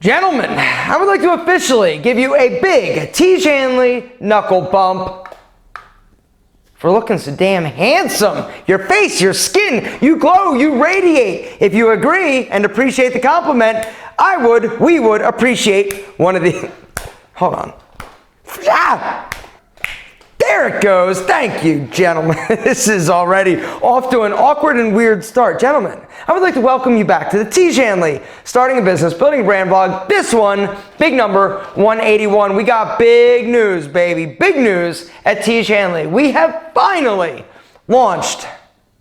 Gentlemen, I would like to officially give you a big Tiege Hanley knuckle bump for looking so damn handsome. Your face, your skin, you glow, you radiate. If you agree and appreciate the compliment, we would appreciate one of the, hold on. Ah! There it goes. Thank you, gentlemen. This is already off to an awkward and weird start. Gentlemen, I would like to welcome you back to the Tiege Hanley Starting a Business, Building a Brand vlog. This one, big number 181. We got big news, baby. Big news at Tiege Hanley. We have finally launched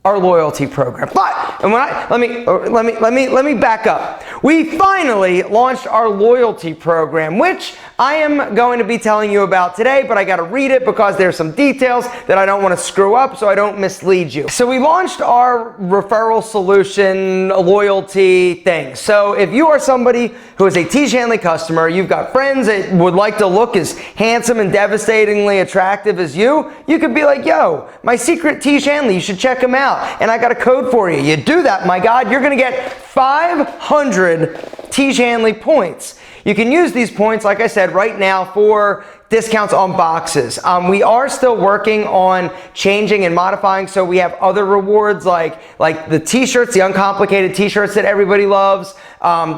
our loyalty program. But, and let me back up. We finally launched our loyalty program, which I am going to be telling you about today, but I got to read it because there's some details that I don't want to screw up so I don't mislead you. So we launched our referral solution loyalty thing. So if you are somebody who is a Tiege Hanley customer, you've got friends that would like to look as handsome and devastatingly attractive as you could be like, yo, my secret Tiege Hanley, you should check him out. And I got a code for you. You do that, my God, you're going to get 500 Tiege Hanley points. You can use these points, like I said, right now for discounts on boxes. We are still working on changing and modifying, so we have other rewards like the t-shirts, the uncomplicated t-shirts that everybody loves,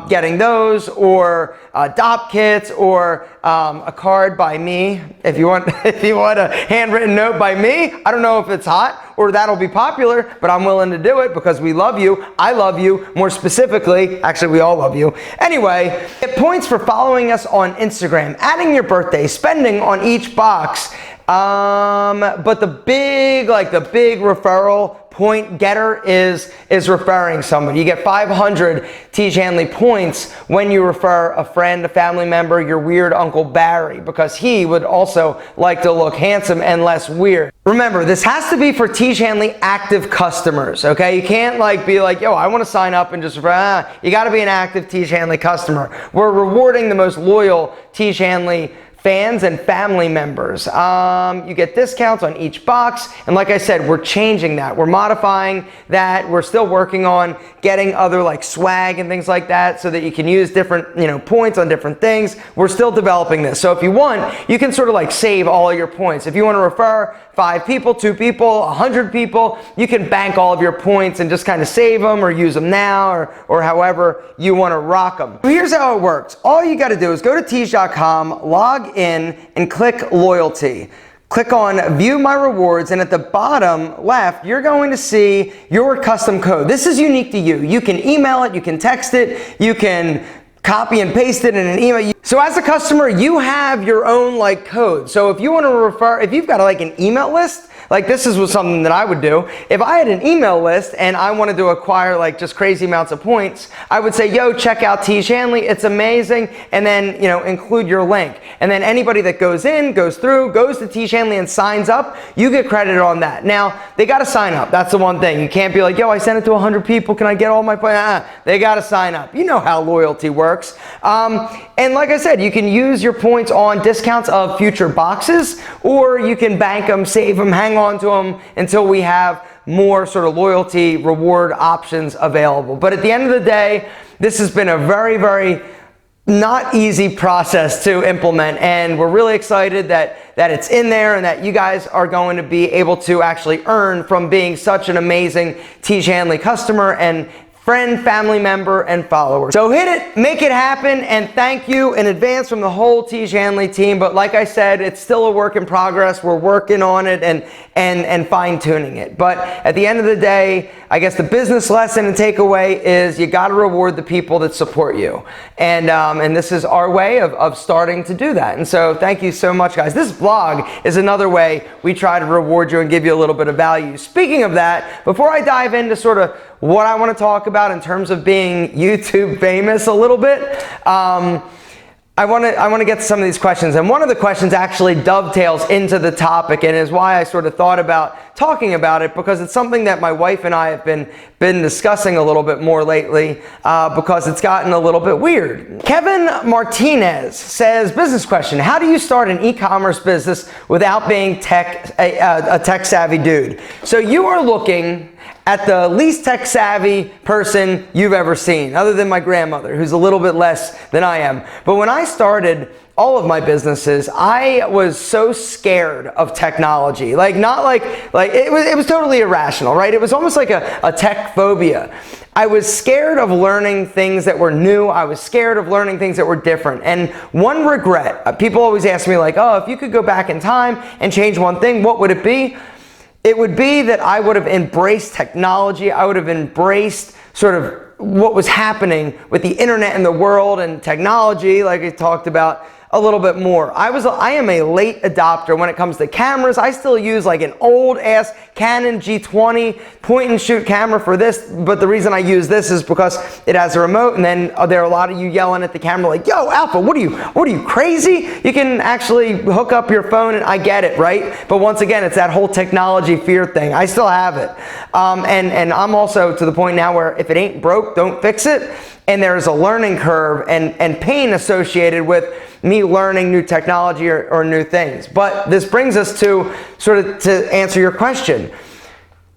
getting those, or dopp kits, or a card by me. If you want a handwritten note by me, I don't know if it's hot or that'll be popular, but I'm willing to do it because we love you. I love you. More specifically, actually, we all love you. Anyway, get points for following us on Instagram, adding your birthday, spending on each box. But the big referral point getter is referring somebody. You get 500 Tiege Hanley points when you refer a friend, a family member, your weird Uncle Barry, because he would also like to look handsome and less weird. Remember, this has to be for Tiege Hanley active customers, okay? You can't be like, yo, I want to sign up and just refer. You got to be an active Tiege Hanley customer. We're rewarding the most loyal Tiege Hanley fans and family members. You get discounts on each box, and like I said, we're changing that. We're modifying that. We're still working on getting other swag and things like that so that you can use different points on different things. We're still developing this. So if you want, you can sort of save all of your points. If you want to refer 5 people, 2 people, 100 people, you can bank all of your points and just kind of save them or use them now or however you want to rock them. Here's how it works. All you got to do is go to Tiege.com, log in, and click loyalty. Click on view my rewards, and at the bottom left, you're going to see your custom code. This is unique to you. You can email it, you can text it, you can copy and paste it in an email. So as a customer, you have your own code. So if you want to refer, if you've got an email list, this is something that I would do. If I had an email list and I wanted to acquire just crazy amounts of points, I would say, yo, check out Tiege Hanley, it's amazing, and then, include your link. And then anybody that goes in, goes through, goes to Tiege Hanley and signs up, you get credited on that. Now, they got to sign up. That's the one thing. You can't be like, yo, I sent it to 100 people, can I get all my points? They got to sign up. You know how loyalty works. And like I said, you can use your points on discounts of future boxes, or you can bank them, save them, hang on to them until we have more sort of loyalty reward options available. But at the end of the day, this has been a very, very not easy process to implement, and we're really excited that it's in there and that you guys are going to be able to actually earn from being such an amazing Tiege Hanley customer and friend, family member, and follower. So hit it, make it happen, and thank you in advance from the whole Tiege Hanley team. But like I said, it's still a work in progress. We're working on it and fine-tuning it. But at the end of the day, I guess the business lesson and takeaway is you got to reward the people that support you. And this is our way of starting to do that. And so thank you so much, guys. This vlog is another way we try to reward you and give you a little bit of value. Speaking of that, before I dive into sort of what I want to talk about in terms of being YouTube famous a little bit, I want to get to some of these questions, and one of the questions actually dovetails into the topic and is why I sort of thought about talking about it, because it's something that my wife and I have been discussing a little bit more lately because it's gotten a little bit weird. Kevin Martinez says, business question, how do you start an e-commerce business without being a tech-savvy dude? So you are looking at the least tech savvy person you've ever seen, other than my grandmother, who's a little bit less than I am. But when I started all of my businesses, I was so scared of technology. Not like it was totally irrational, right? It was almost like a tech phobia. I was scared of learning things that were new. I was scared of learning things that were different. And one regret, people always ask me like, oh, if you could go back in time and change one thing, what would it be? It would be that I would have embraced technology. I would have embraced sort of what was happening with the internet and the world and technology, like I talked about a little bit more. I am a late adopter when it comes to cameras. I still use like an old ass Canon G20 point and shoot camera for this, but the reason I use this is because it has a remote, and then there are a lot of you yelling at the camera like, yo, Alpha, what are you crazy? You can actually hook up your phone, and I get it, right? But once again, it's that whole technology fear thing. I still have it. And I'm also to the point now where if it ain't broke, don't fix it. And there's a learning curve and pain associated with me learning new technology or new things. But this brings us to sort of to answer your question.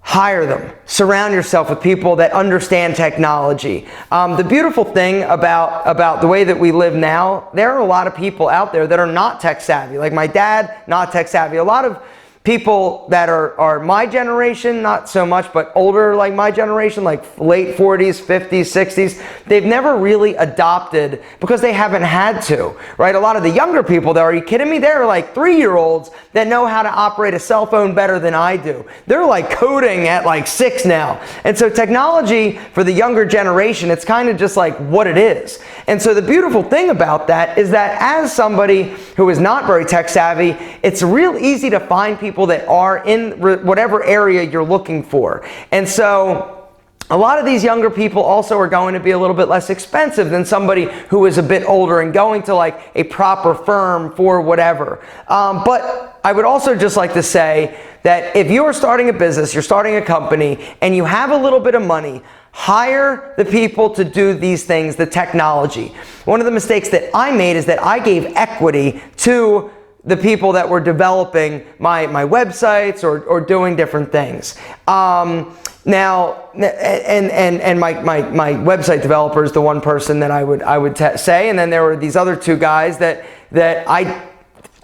Hire them. Surround yourself with people that understand technology. The beautiful thing about the way that we live now, there are a lot of people out there that are not tech savvy. Like my dad, not tech savvy. A lot of people that are my generation, not so much, but older like my generation, like late 40s, 50s, 60s, they've never really adopted because they haven't had to, right? A lot of the younger people, though, are you kidding me? They're like 3-year-olds that know how to operate a cell phone better than I do. They're like coding at like 6 now. And so technology for the younger generation, it's kind of just like what it is. And so the beautiful thing about that is that as somebody who is not very tech savvy, it's real easy to find people that are in whatever area you're looking for. And so a lot of these younger people also are going to be a little bit less expensive than somebody who is a bit older and going to like a proper firm for whatever. But I would also just like to say that if you're starting a business, you're starting a company, and you have a little bit of money, hire the people to do these things, the technology. One of the mistakes that I made is that I gave equity to the people that were developing my websites or doing different things. Now, and my website developer is the one person that I would say, and then there were these other 2 guys that I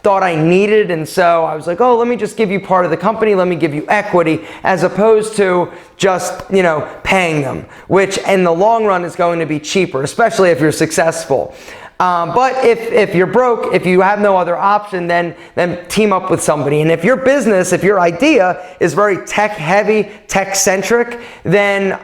thought I needed, and so I was like, oh, let me just give you part of the company, let me give you equity, as opposed to just, paying them, which in the long run is going to be cheaper, especially if you're successful. But if you're broke, if you have no other option, then team up with somebody. And if your business, if your idea is very tech heavy, tech centric, then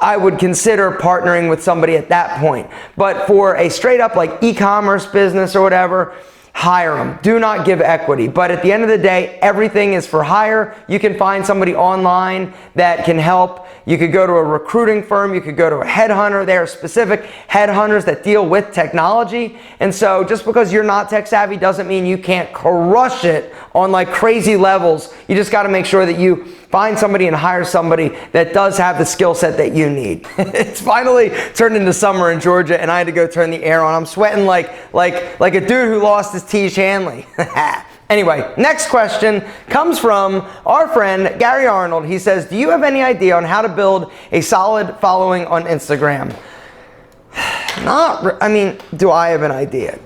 I would consider partnering with somebody at that point. But for a straight up like e-commerce business or whatever, hire them. Do not give equity. But at the end of the day, everything is for hire. You can find somebody online that can help. You could go to a recruiting firm. You could go to a headhunter. There are specific headhunters that deal with technology. And so just because you're not tech savvy doesn't mean you can't crush it on like crazy levels. You just got to make sure that you find somebody and hire somebody that does have the skill set that you need. It's finally turned into summer in Georgia, and I had to go turn the air on. I'm sweating like a dude who lost his Tiege Hanley. Anyway, next question comes from our friend Gary Arnold. He says, do you have any idea on how to build a solid following on Instagram? Do I have an idea?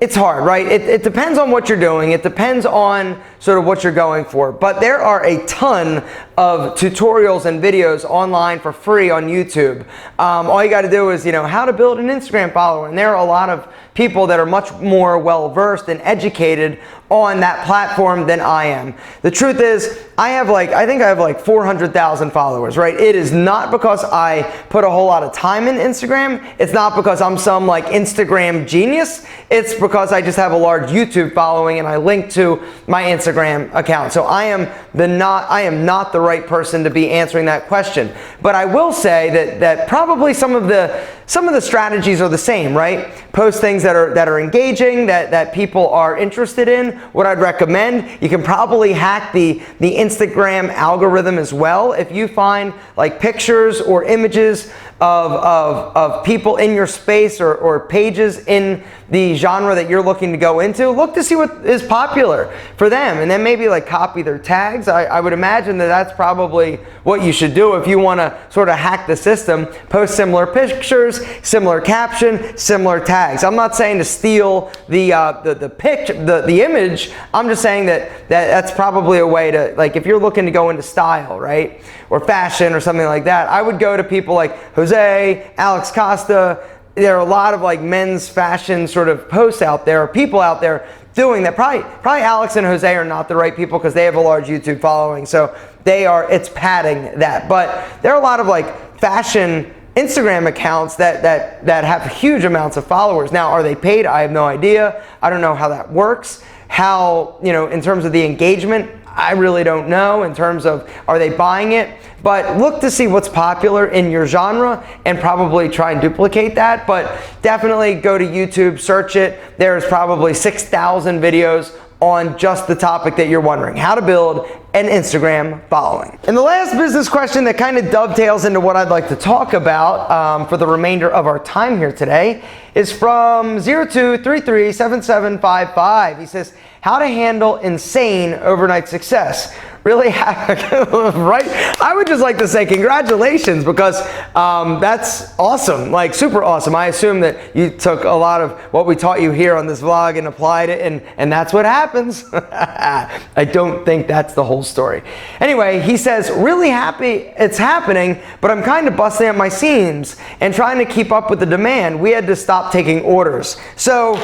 It's hard, right? It depends on what you're doing. It depends on sort of what you're going for. But there are a ton of tutorials and videos online for free on YouTube. All you got to do is, how to build an Instagram follower. And there are a lot of people that are much more well-versed and educated on that platform than I am. The truth is, I think I have like 400,000 followers, right? It is not because I put a whole lot of time in Instagram. It's not because I'm some like Instagram genius. It's because I just have a large YouTube following and I link to my Instagram account. So I am not the right person to be answering that question. But I will say that probably some of the strategies are the same, right? Post things that are engaging, that people are interested in. What I'd recommend, you can probably hack the Instagram algorithm as well. If you find like pictures or images of people in your space or pages in the genre that you're looking to go into, look to see what is popular for them. them, and then maybe like copy their tags. I would imagine that that's probably what you should do if you want to sort of hack the system. Post similar pictures, similar caption, similar tags. I'm not saying to steal the image. I'm just saying that's probably a way to, like, if you're looking to go into style, right, or fashion or something like that, I would go to people like Jose, Alex Costa. There are a lot of like men's fashion sort of posts out there, or people out there doing that. Probably Alex and Jose are not the right people because they have a large YouTube following, so it's padding that. But there are a lot of like fashion Instagram accounts that have huge amounts of followers. Now, are they paid? I have no idea. I don't know how that works. How, in terms of the engagement, I really don't know in terms of, are they buying it? But look to see what's popular in your genre and probably try and duplicate that. But definitely go to YouTube, search it. There's probably 6,000 videos on just the topic that you're wondering, how to build an Instagram following. And the last business question that kind of dovetails into what I'd like to talk about for the remainder of our time here today is from 02337755. He says, how to handle insane overnight success. Really, right? I would just like to say congratulations, because that's awesome, like super awesome. I assume that you took a lot of what we taught you here on this vlog and applied it, and that's what happens. I don't think that's the whole story. Anyway, he says, really happy it's happening, but I'm kind of busting at my seams and trying to keep up with the demand. We had to stop taking orders. So,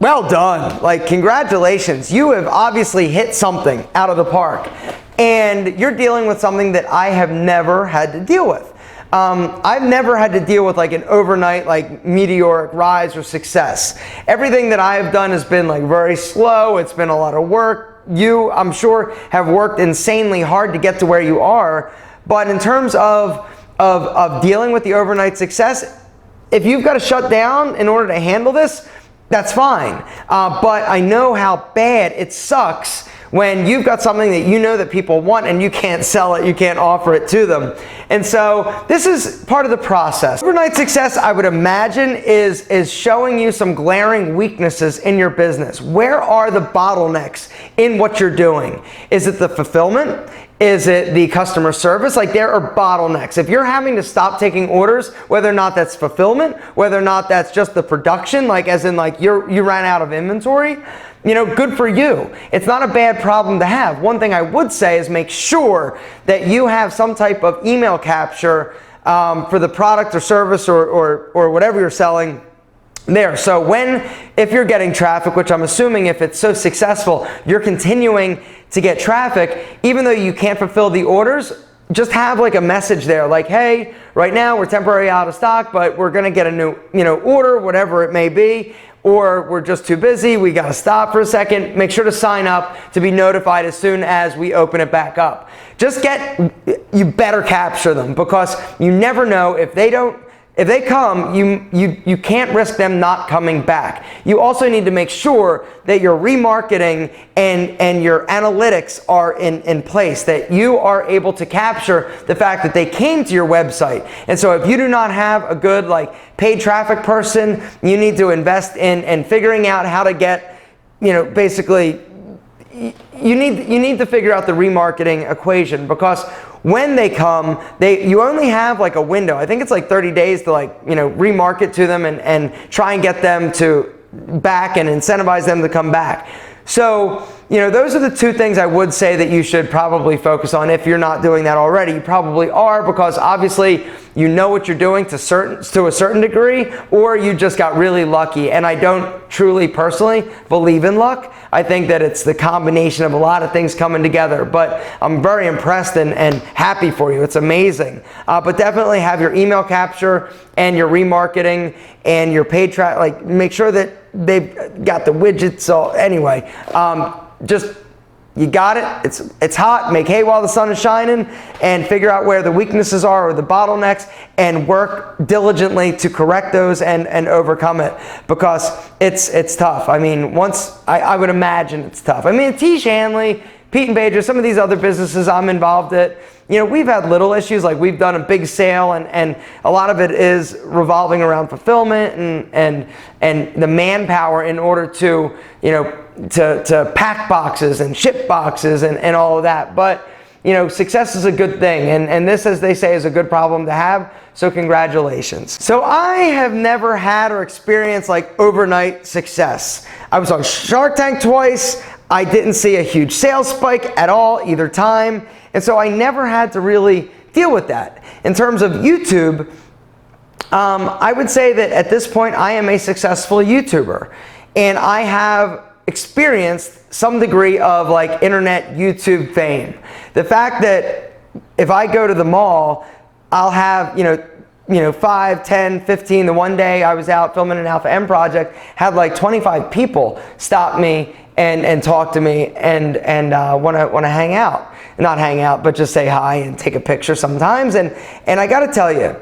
well done. Like, congratulations. You have obviously hit something out of the park, and you're dealing with something that I have never had to deal with. I've never had to deal with like an overnight, like meteoric rise or success. Everything that I have done has been like very slow. It's been a lot of work. You, I'm sure, have worked insanely hard to get to where you are. But in terms of dealing with the overnight success, if you've got to shut down in order to handle this, that's fine. But I know how bad it sucks when you've got something that you know that people want and you can't sell it, you can't offer it to them. And so this is part of the process. Overnight success, I would imagine, is showing you some glaring weaknesses in your business. Where are the bottlenecks in what you're doing? Is it the fulfillment? Is it the customer service? Like, there are bottlenecks. If you're having to stop taking orders, whether or not that's fulfillment, whether or not that's just the production, like as in like you ran out of inventory, good for you. It's not a bad problem to have. One thing I would say is make sure that you have some type of email capture for the product or service or whatever you're selling there. So if you're getting traffic, which I'm assuming if it's so successful, you're continuing to get traffic, even though you can't fulfill the orders, just have like a message there like, hey, right now we're temporarily out of stock, but we're going to get a new, order, whatever it may be, or we're just too busy, we got to stop for a second. Make sure to sign up to be notified as soon as we open it back up. You better capture them, because you never know if they come, you can't risk them not coming back. You also need to make sure that your remarketing and your analytics are in place, that you are able to capture the fact that they came to your website. And so if you do not have a good paid traffic person, you need to invest in figuring out how to get, basically, you need to figure out the remarketing equation, because when they come, you only have like a window. I think it's like 30 days to remarket to them and try and get them to back and incentivize them to come back. So, those are the two things I would say that you should probably focus on. If you're not doing that already, you probably are, because obviously you know what you're doing to a certain degree, or you just got really lucky. And I don't truly personally believe in luck. I think that it's the combination of a lot of things coming together, but I'm very impressed and happy for you. It's amazing. But definitely have your email capture and your remarketing and your paid traffic, make sure that they've got the widgets. So anyway, you got it. It's hot. Make hay while the sun is shining, and figure out where the weaknesses are or the bottlenecks, and work diligently to correct those and overcome it, because it's tough. I mean, I would imagine it's tough. I mean, Tiege Hanley, Pete and Bajer, some of these other businesses I'm involved we've had little issues, like we've done a big sale, and a lot of it is revolving around fulfillment and the manpower in order to, to pack boxes and ship boxes and all of that. But, success is a good thing, and this, as they say, is a good problem to have, so congratulations. So I have never had or experienced like overnight success. I was on Shark Tank twice. I didn't see a huge sales spike at all either time, and so I never had to really deal with that. In terms of YouTube, I would say that at this point I am a successful YouTuber, and I have experienced some degree of like internet YouTube fame. The fact that if I go to the mall, I'll have 5, 10, 15. The one day I was out filming an Alpha M project, had like 25 people stop me and talk to me and want to hang out. Not hang out, but just say hi and take a picture sometimes. And I got to tell you,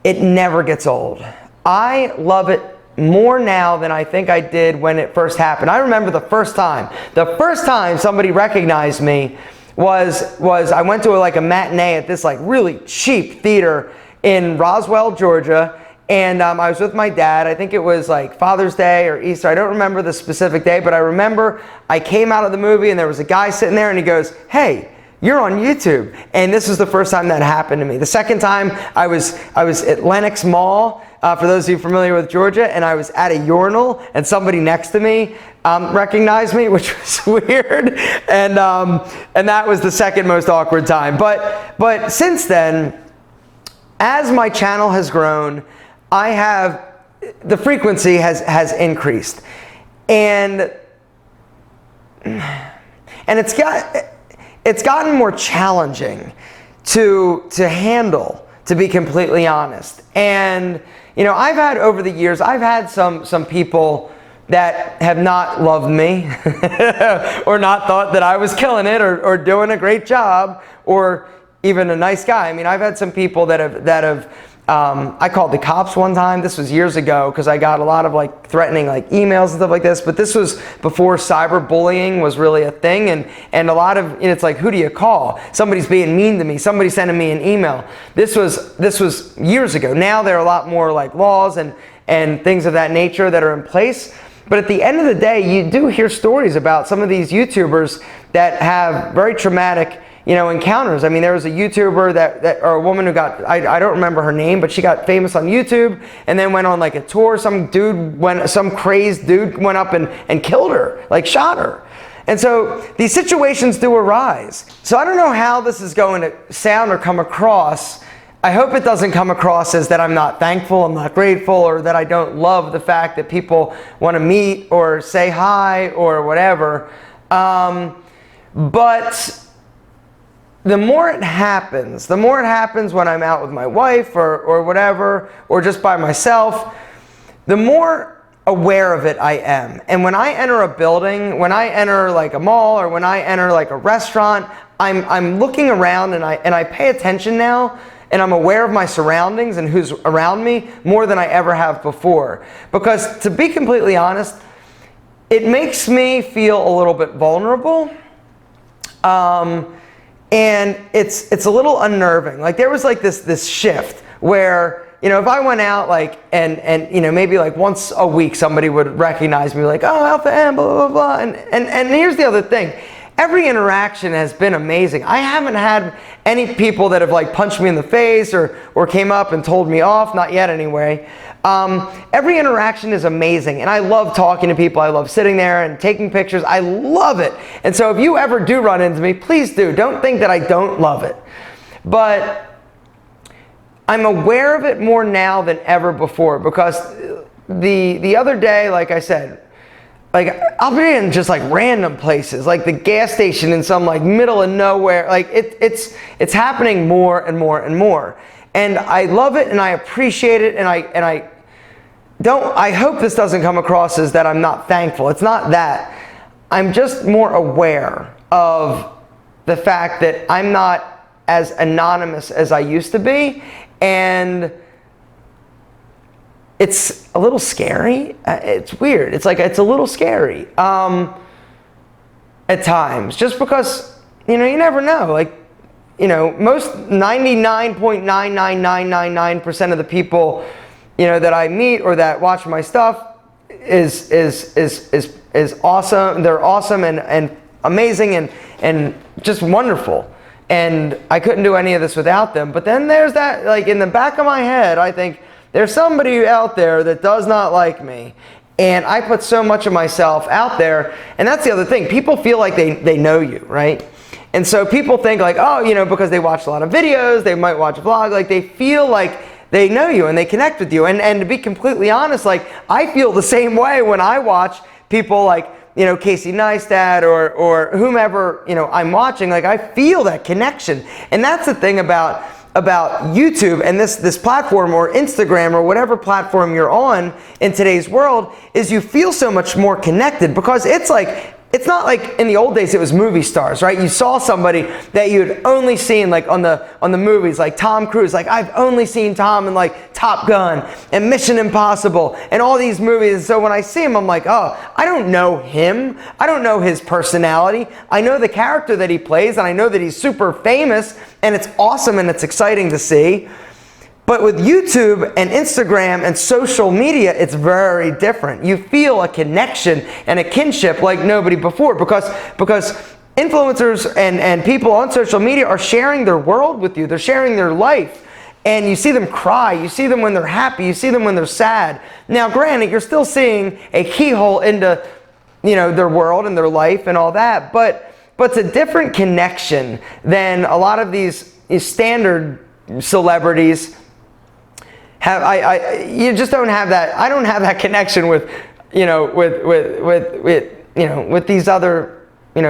it never gets old. I love it more now than I think I did when it first happened. I remember the first time somebody recognized me was I went to a matinee at this like really cheap theater in Roswell, Georgia, and I was with my dad. I think it was like Father's Day or Easter. I don't remember the specific day, but I remember I came out of the movie and there was a guy sitting there and he goes, "Hey, you're on YouTube." And this was the first time that happened to me. The second time I was at Lenox Mall, for those of you familiar with Georgia, and I was at a urinal and somebody next to me recognized me, which was weird, and that was the second most awkward time. But since then, as my channel has grown, the frequency has increased, and it's gotten more challenging to handle, to be completely honest. And I've had over the years, I've had some people that have not loved me or not thought that I was killing it or doing a great job or even a nice guy. I mean, I've had some people that have I called the cops one time. This was years ago because I got a lot of like threatening like emails and stuff like this, but this was before cyberbullying was really a thing, and a lot of it's like, who do you call? Somebody's being mean to me, somebody's sending me an email. This was years ago. Now there are a lot more like laws and things of that nature that are in place. But at the end of the day, you do hear stories about some of these YouTubers that have very traumatic encounters. I mean, there was a YouTuber or a woman who got, I don't remember her name, but she got famous on YouTube and then went on like a tour. Some crazed dude went up and killed her, like shot her. And so these situations do arise. So I don't know how this is going to sound or come across. I hope it doesn't come across as that I'm not thankful, I'm not grateful, or that I don't love the fact that people want to meet or say hi or whatever. But the more it happens when I'm out with my wife or whatever, or just by myself, the more aware of it I am. And when I enter a building, when I enter like a mall or when I enter like a restaurant, I'm looking around and I pay attention now, and I'm aware of my surroundings and who's around me more than I ever have before. Because to be completely honest, it makes me feel a little bit vulnerable. And it's a little unnerving. Like there was like this shift where, if I went out like and maybe like once a week somebody would recognize me like, "Oh, Alpha M, blah, blah, blah." And here's the other thing. Every interaction has been amazing. I haven't had any people that have like punched me in the face or came up and told me off, not yet anyway. Every interaction is amazing, and I love talking to people. I love sitting there and taking pictures. I love it. And so if you ever do run into me, please do. Don't think that I don't love it. But I'm aware of it more now than ever before, because the other day, like I said, like I'll be in just like random places, like the gas station in some like middle of nowhere. Like it's happening more and more and more. And I love it and I appreciate it, and I hope this doesn't come across as that I'm not thankful. It's not that. I'm just more aware of the fact that I'm not as anonymous as I used to be, and it's a little scary. It's weird. It's a little scary at times, just because you never know. Like most 99.99999% of the people, that I meet or that watch my stuff is awesome. They're awesome and amazing and just wonderful. And I couldn't do any of this without them. But then there's that, like, in the back of my head, I think there's somebody out there that does not like me. And I put so much of myself out there. And that's the other thing. People feel like they know you, right? And so people think like, oh, because they watch a lot of videos, they might watch a vlog, like they feel like they know you and they connect with you. And to be completely honest, like I feel the same way when I watch people like, Casey Neistat or whomever, I'm watching, like I feel that connection. And that's the thing about YouTube and this platform or Instagram or whatever platform you're on in today's world is you feel so much more connected because it's not like in the old days it was movie stars, right? You saw somebody that you'd only seen like on the movies, like Tom Cruise. Like I've only seen Tom in like Top Gun and Mission Impossible and all these movies. And so when I see him, I'm like, oh, I don't know him. I don't know his personality. I know the character that he plays and I know that he's super famous and it's awesome and it's exciting to see. But with YouTube and Instagram and social media, it's very different. You feel a connection and a kinship like nobody before because influencers and people on social media are sharing their world with you. They're sharing their life. And you see them cry. You see them when they're happy. You see them when they're sad. Now, granted, you're still seeing a keyhole into, their world and their life and all that. But it's a different connection than a lot of these standard celebrities. You just don't have that. I don't have that connection with these other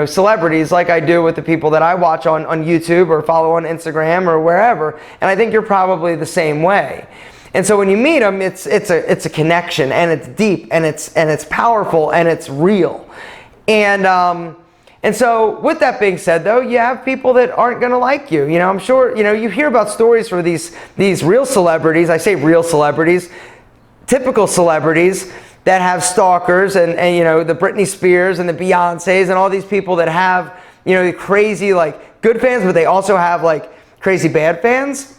celebrities like I do with the people that I watch on YouTube or follow on Instagram or wherever. And I think you're probably the same way. And so when you meet them, it's a connection and it's deep and it's powerful and it's real. And so with that being said, though, you have people that aren't going to like you. I'm sure, you hear about stories for these real celebrities. I say real celebrities, typical celebrities that have stalkers and the Britney Spears and the Beyoncés and all these people that have, the crazy, like, good fans, but they also have, like, crazy bad fans.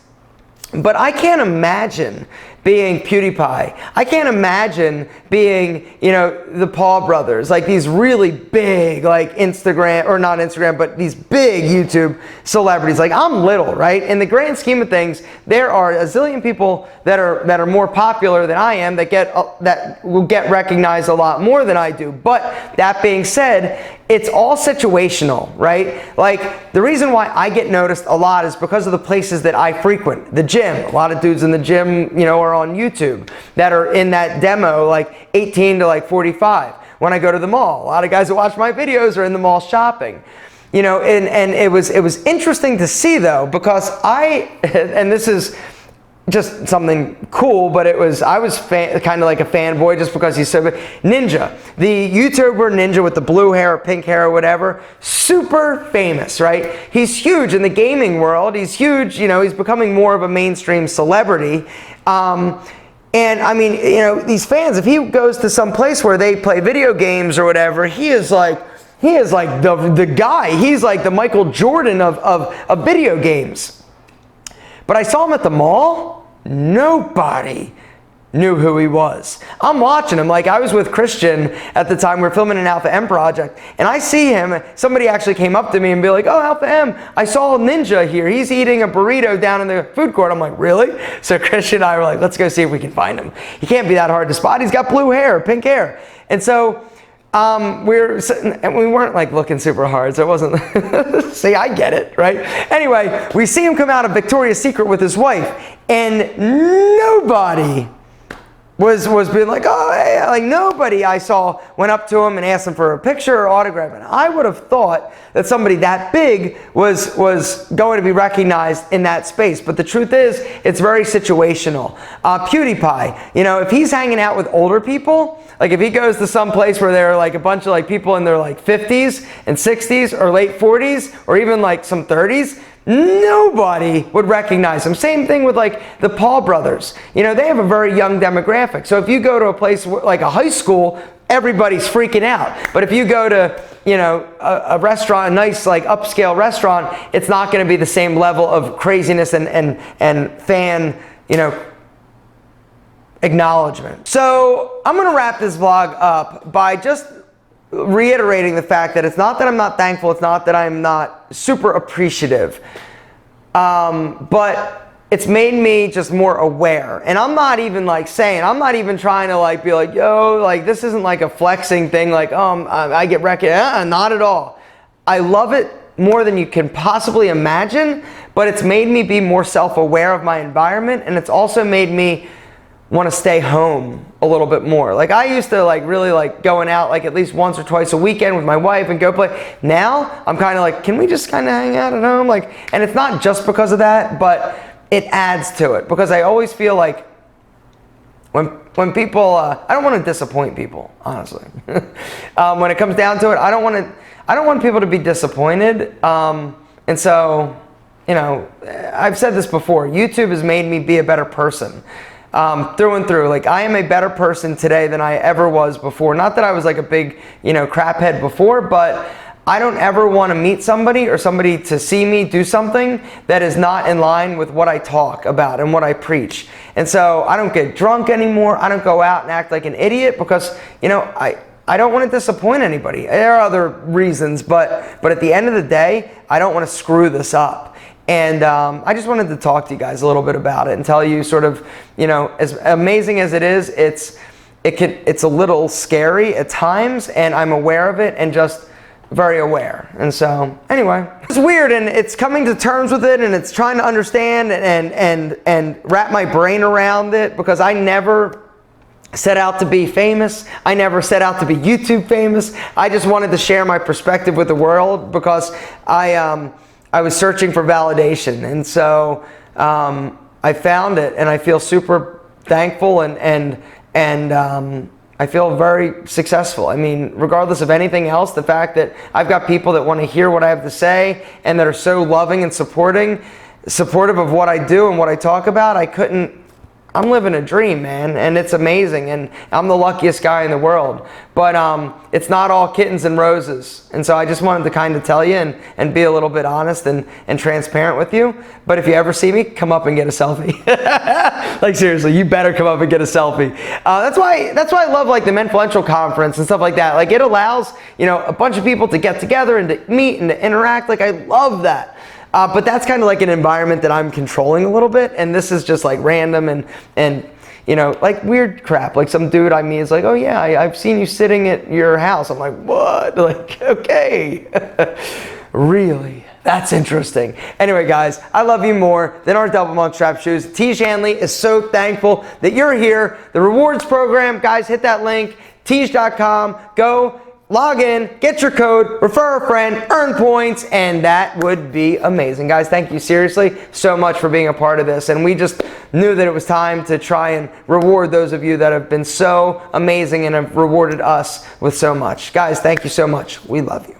But I can't imagine being PewDiePie. I can't imagine being, the Paul brothers, like these really big, like Instagram, or not Instagram, but these big YouTube celebrities. Like I'm little, right? In the grand scheme of things, there are a zillion people that are more popular than I am that will get recognized a lot more than I do. But that being said, it's all situational, right? Like the reason why I get noticed a lot is because of the places that I frequent. The gym, a lot of dudes in the gym, are on YouTube that are in that demo, like 18 to like 45. When I go to the mall, a lot of guys that watch my videos are in the mall shopping. And it was interesting to see though, because and this is just something cool, but I was kind of like a fanboy just because he's so big. Ninja, the YouTuber Ninja with the blue hair or pink hair or whatever, super famous, right? He's huge in the gaming world. He's huge, he's becoming more of a mainstream celebrity. And I mean, these fans, if he goes to some place where they play video games or whatever, he is like the guy. He's like the Michael Jordan of video games. But I saw him at the mall. Nobody knew who he was. I'm watching him. Like I was with Christian at the time. We were filming an Alpha M project. And I see him. Somebody actually came up to me and be like, oh, Alpha M, I saw Ninja here. He's eating a burrito down in the food court. I'm like, really? So Christian and I were like, let's go see if we can find him. He can't be that hard to spot. He's got blue hair, pink hair. And so we weren't like looking super hard, so it wasn't, see, I get it, right? Anyway, we see him come out of Victoria's Secret with his wife, and nobody was being like, oh, hey, like nobody I saw went up to him and asked him for a picture or autograph. And I would have thought that somebody that big was going to be recognized in that space. But the truth is, it's very situational. PewDiePie, if he's hanging out with older people, like if he goes to some place where there are like a bunch of like people in their like 50s and 60s or late 40s or even like some 30s, nobody would recognize him. Same thing with like the Paul brothers. They have a very young demographic. So if you go to a place like a high school, everybody's freaking out. But if you go to, you know, a restaurant, a nice like upscale restaurant, it's not going to be the same level of craziness and fan, you know, acknowledgement. So I'm going to wrap this vlog up by just reiterating the fact that it's not that I'm not thankful, it's not that I'm not super appreciative, but it's made me just more aware. And I'm not even like saying, I'm not even trying to like be like, yo, like this isn't like a flexing thing, like, I get recognized. Not at all. I love it more than you can possibly imagine, but it's made me be more self-aware of my environment, and it's also made me want to stay home a little bit more. Like I used to like really like going out like at least once or twice a weekend with my wife and go play. Now I'm kind of like, can we just kind of hang out at home? Like, and it's not just because of that, but it adds to it, because I always feel like when people, I don't want to disappoint people, honestly. When it comes down to it, I don't want people to be disappointed. And so, you know, I've said this before, YouTube has made me be a better person. Through and through. Like I am a better person today than I ever was before. Not that I was like a big, you know, craphead before, but I don't ever want to meet somebody or somebody to see me do something that is not in line with what I talk about and what I preach. And so I don't get drunk anymore. I don't go out and act like an idiot because, you know, I don't want to disappoint anybody. There are other reasons, but at the end of the day, I don't want to screw this up. And I just wanted to talk to you guys a little bit about it and tell you sort of, you know, as amazing as it is, it's a little scary at times, and I'm aware of it and just very aware. And so anyway, it's weird, and it's coming to terms with it, and it's trying to understand and wrap my brain around it, because I never set out to be famous. I never set out to be YouTube famous. I just wanted to share my perspective with the world because I was searching for validation, and so I found it, and I feel super thankful and I feel very successful. I mean, regardless of anything else, the fact that I've got people that want to hear what I have to say and that are so loving and supportive of what I do and what I talk about, I'm living a dream, man, and it's amazing, and I'm the luckiest guy in the world. But it's not all kittens and roses, and so I just wanted to kind of tell you and be a little bit honest and transparent with you. But if you ever see me, come up and get a selfie. Like seriously, you better come up and get a selfie. That's why I love like the Menfluential Conference and stuff like that. Like it allows, you know, a bunch of people to get together and to meet and to interact. Like I love that. But that's kind of like an environment that I'm controlling a little bit, and this is just like random and you know, like weird crap. Like some dude I meet is like, oh yeah, I've seen you sitting at your house. I'm like, what? Like, okay. Really? That's interesting. Anyway, guys, I love you more than our double month trap shoes. Tiege Hanley is so thankful that you're here. The rewards program, guys, hit that link, tiege.com. Go. Log in, get your code, refer a friend, earn points, and that would be amazing. Guys, thank you seriously so much for being a part of this. And we just knew that it was time to try and reward those of you that have been so amazing and have rewarded us with so much. Guys, thank you so much. We love you.